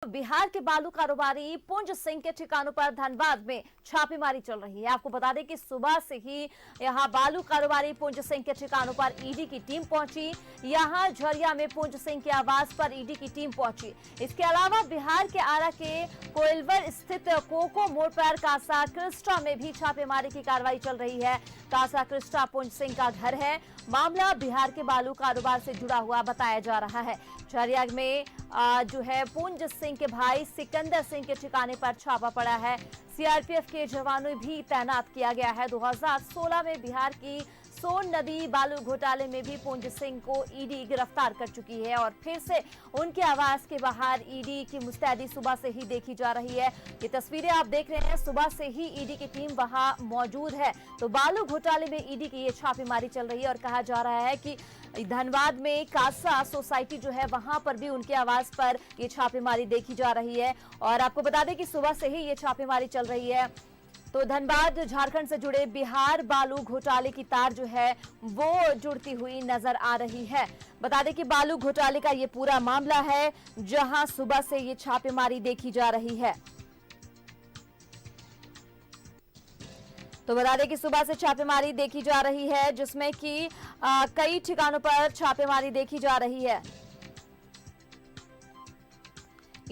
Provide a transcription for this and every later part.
बिहार के बालू कारोबारी पुंज सिंह के ठिकानों पर धनबाद में छापेमारी चल रही है। आपको बता दें कि सुबह से ही यहां बालू कारोबारी पुंज सिंह के ठिकानों पर ईडी की टीम पहुंची। यहां झरिया में पुंज सिंह के आवास पर ईडी की टीम पहुंची। इसके अलावा बिहार के आरा के कोइलवर स्थित कोको मोड़ पर कासा क्रिस्टा में भी छापेमारी की कार्रवाई चल रही है। कासा क्रिस्टा पुंज सिंह का घर है। मामला बिहार के बालू कारोबार से जुड़ा हुआ बताया जा रहा है। झरिया में जो है पुंज सिंह के भाई सिकंदर सिंह के ठिकाने पर छापा पड़ा है। सीआरपीएफ के जवानों भी तैनात किया गया है। 2016 में बिहार की सोन नदी बालू घोटाले में भी पुंज सिंह को ईडी गिरफ्तार कर चुकी है और फिर से उनके आवास के बाहर ईडी की मुस्तैदी सुबह से ही देखी जा रही है। ये तस्वीरें आप देख रहे हैं, सुबह से ही ईडी की टीम वहां मौजूद है। तो बालू घोटाले में ईडी की ये छापेमारी चल रही है और कहा जा रहा है कि धनबाद में कासा सोसाइटी जो है वहां पर भी उनके आवास पर ये छापेमारी देखी जा रही है। और आपको बता दें कि सुबह से ही ये छापेमारी चल रही है। तो धनबाद झारखंड से जुड़े बिहार बालू घोटाले की तार जो है वो जुड़ती हुई नजर आ रही है। बता दें कि बालू घोटाले का ये पूरा मामला है जहां सुबह से ये छापेमारी देखी जा रही है। तो बता दें कि सुबह से छापेमारी देखी जा रही है जिसमें कि कई ठिकानों पर छापेमारी देखी जा रही है।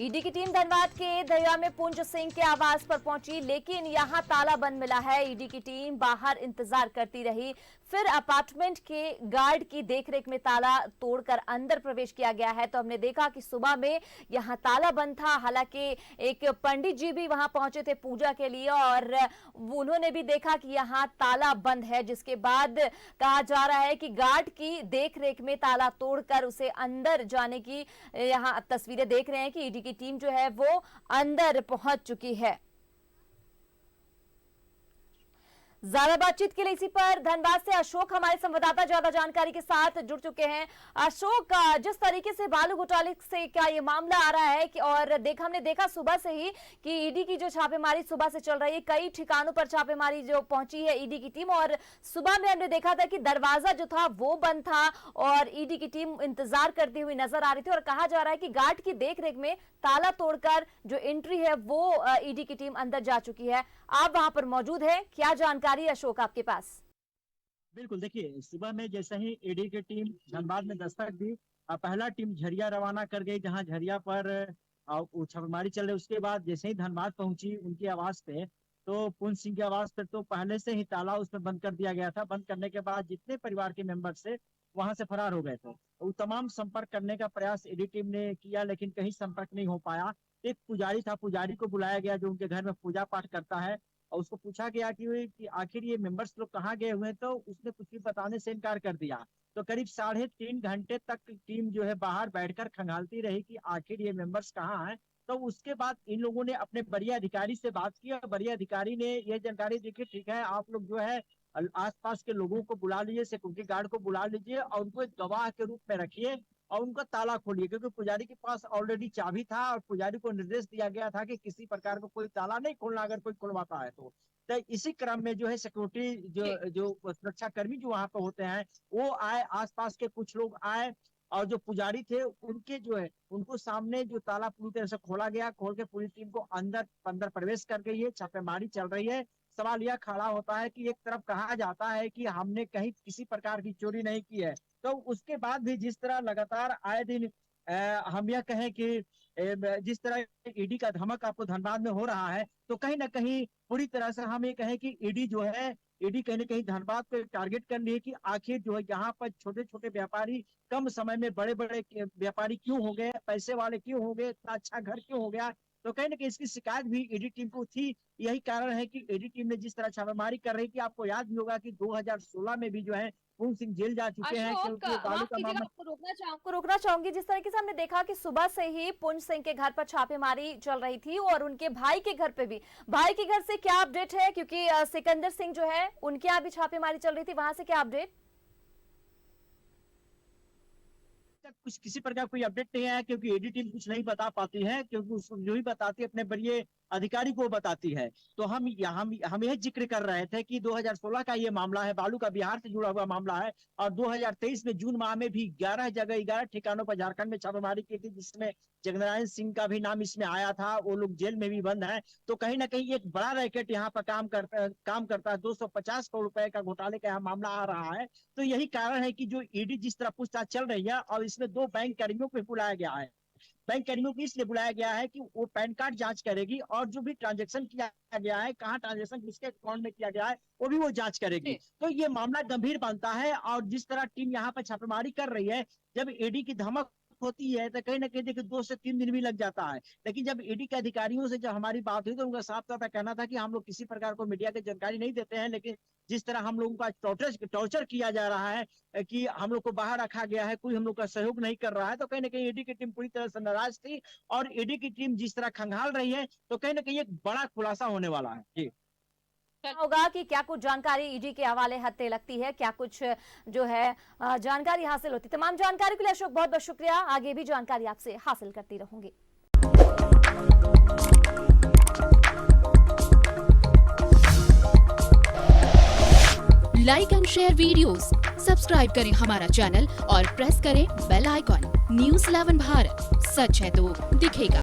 ईडी की टीम धनबाद के दरिया में पुंज सिंह के आवास पर पहुंची, लेकिन यहां ताला बंद मिला है। ईडी की टीम बाहर इंतजार करती रही। फिर अपार्टमेंट के गार्ड की देखरेख में ताला तोड़कर अंदर प्रवेश किया गया है। तो हमने देखा कि सुबह में यहां ताला बंद था। हालांकि एक पंडित जी भी वहां पहुंचे थे पूजा के लिए और उन्होंने भी देखा कि यहां ताला बंद है, जिसके बाद कहा जा रहा है कि गार्ड की देखरेख में ताला तोड़कर उसे अंदर जाने की यहां तस्वीरें देख रहे हैं कि ईडी की टीम जो है वो अंदर पहुंच चुकी है। ज्यादा बातचीत के लिए इसी पर धनबाद से अशोक हमारे संवाददाता ज्यादा जानकारी के साथ जुड़ चुके हैं। अशोक, जिस तरीके से बालू घोटाले से क्या ये मामला आ रहा है कि और हमने देखा सुबह से ही कि ईडी की जो छापेमारी सुबह से चल रही है, कई ठिकानों पर छापेमारी जो पहुंची है ईडी की टीम, और सुबह में हमने देखा था कि दरवाजा जो था वो बंद था और ईडी की टीम इंतजार करती हुई नजर आ रही थी और कहा जा रहा है कि गार्ड की देखरेख में ताला तोड़कर जो एंट्री है वो ईडी की टीम अंदर जा चुकी है। आप वहां पर मौजूद है, क्या जानकारी अशोक आपके पास? बिल्कुल, देखिए सुबह में जैसे ही ईडी की टीम धनबाद में दस्तक दी, पहला टीम झरिया रवाना कर गई, जहां झरिया पर छापेमारी चल रही। उसके बाद जैसे ही धनबाद पहुंची उनके आवास पे, तो पुंज सिंह के आवास पर तो पहले से ही ताला उसमें बंद कर दिया गया था। बंद करने के बाद जितने परिवार के मेंबर से वहां से फरार हो गए थे। वो तमाम संपर्क करने का प्रयास ईडी टीम ने किया, लेकिन कहीं संपर्क नहीं हो पाया। एक पुजारी था, पुजारी को बुलाया गया जो उनके घर में पूजा पाठ करता है, और उसको पूछा गया कि आखिर ये मेंबर्स लोग कहाँ गए हुए हैं, तो उसने कुछ भी बताने से इनकार कर दिया। तो करीब 3.5 घंटे तक टीम जो है बाहर बैठकर खंगालती रही कि आखिर ये मेंबर्स कहाँ हैं। तो उसके बाद इन लोगों ने अपने वरीय अधिकारी से बात की और वरीय अधिकारी ने ये जानकारी दी कि ठीक है, आप लोग जो है आसपास के लोगों को बुला लीजिए, सिक्योरिटी गार्ड को बुला लीजिए और उनको एक गवाह के रूप में रखिए और उनका ताला खोलिए, क्योंकि पुजारी के पास ऑलरेडी चाबी था और पुजारी को निर्देश दिया गया था कि किसी प्रकार का कोई ताला नहीं खोलना, अगर कोई खुलवाता है तो इसी क्रम में जो है सिक्योरिटी जो जो सुरक्षा कर्मी जो वहां पे होते हैं वो आए, आसपास के कुछ लोग आए और जो पुजारी थे उनके जो है उनको सामने जो ताला पूरी तरह से खोला गया। खोल के पूरी टीम को अंदर अंदर प्रवेश कर गई है, छापेमारी चल रही है। सवाल यह खड़ा होता है कि एक तरफ कहा जाता है कि हमने कहीं किसी प्रकार की चोरी नहीं की है, तो उसके बाद भी जिस तरह लगातार आए दिन हम यह कहें कि जिस तरह ईडी का धमक आपको धनबाद में हो रहा है, तो कहीं ना कहीं पूरी तरह से हम ये कहें कि ईडी जो है, ईडी कहीं ना कहीं धनबाद को टारगेट कर रही है कि आखिर जो है यहाँ पर छोटे छोटे व्यापारी कम समय में बड़े बड़े व्यापारी क्यों हो गए, पैसे वाले क्यों हो गए, इतना अच्छा घर क्यों हो गया। तो कहीं ना कहीं इसकी शिकायत भी ईडी टीम को थी। यही कारण है कि ईडी टीम ने जिस तरह छापेमारी कर रही थी, आपको याद भी होगा कि 2016 में भी जो है पूर्ण सिंह जेल जा चुके हैं अशोक, क्योंकि बालू माफ का कीजिएगा, मामला। आपको रोकना चाहूंगी। जिस तरीके से हमने देखा कि सुबह से ही पुंज सिंह के घर पर छापेमारी चल रही थी और उनके भाई के घर पे भी, भाई के घर से क्या अपडेट है? क्योंकि सिकंदर सिंह जो है उनके यहाँ भी छापेमारी चल रही थी, वहां से क्या अपडेट? तक कुछ किसी प्रकार कोई अपडेट नहीं आया, क्योंकि ईडी टीम कुछ नहीं बता पाती है, क्योंकि उसको जो ही बताती है अपने वरीय अधिकारी को बताती है। तो हम यह जिक्र कर रहे थे कि 2016 का ये मामला है, बालू का बिहार से जुड़ा हुआ मामला है, और 2023 में जून माह में भी 11 ठिकानों पर झारखंड में छापेमारी की थी, जिसमें जगनारायण सिंह का भी नाम इसमें आया था। वो लोग जेल में भी बंद है। तो कहीं ना कहीं एक बड़ा रैकेट यहाँ पर काम करता है। 250 करोड़ रुपए का घोटाले का यहाँ मामला आ रहा है। तो यही कारण है कि जो ईडी जिस तरह पूछताछ चल रही है, और इसमें 2 बैंक कर्मियों को बुलाया गया है। बैंक कर्मियों को इसलिए बुलाया गया है कि वो पैन कार्ड जांच करेगी, और जो भी ट्रांजैक्शन किया गया है, कहाँ ट्रांजैक्शन किसके अकाउंट में किया गया है, वो भी वो जांच करेगी। तो ये मामला गंभीर बनता है। और जिस तरह टीम यहाँ पर छापेमारी कर रही है, जब ईडी की धमक होती है तो कहीं ना कहीं देखिए 2 से 3 दिन भी लग जाता है। लेकिन जब ईडी के अधिकारियों से जब हमारी बात हुई, तो उनका साफ तौर पर कहना था कि हम लोग किसी प्रकार को मीडिया की जानकारी नहीं देते हैं, लेकिन जिस तरह हम लोगों का टॉर्चर किया जा रहा है कि हम लोग को बाहर रखा गया है, कोई हम लोग का सहयोग नहीं कर रहा है, तो कहीं ना कहीं ईडी की टीम पूरी तरह से नाराज थी। और ईडी की टीम जिस तरह खंगाल रही है, तो कहीं ना कहीं एक बड़ा खुलासा होने वाला है। जी होगा कि क्या कुछ जानकारी ईडी के हवाले हत्ते लगती है, क्या कुछ जो है जानकारी हासिल होती। तमाम जानकारी के लिए अशोक बहुत बहुत शुक्रिया। आगे भी जानकारी आपसे हासिल करती रहूंगी। Like and share videos, subscribe करें हमारा चैनल और प्रेस करें बेल आइकॉन। न्यूज़ 11 भारत, सच है तो दिखेगा।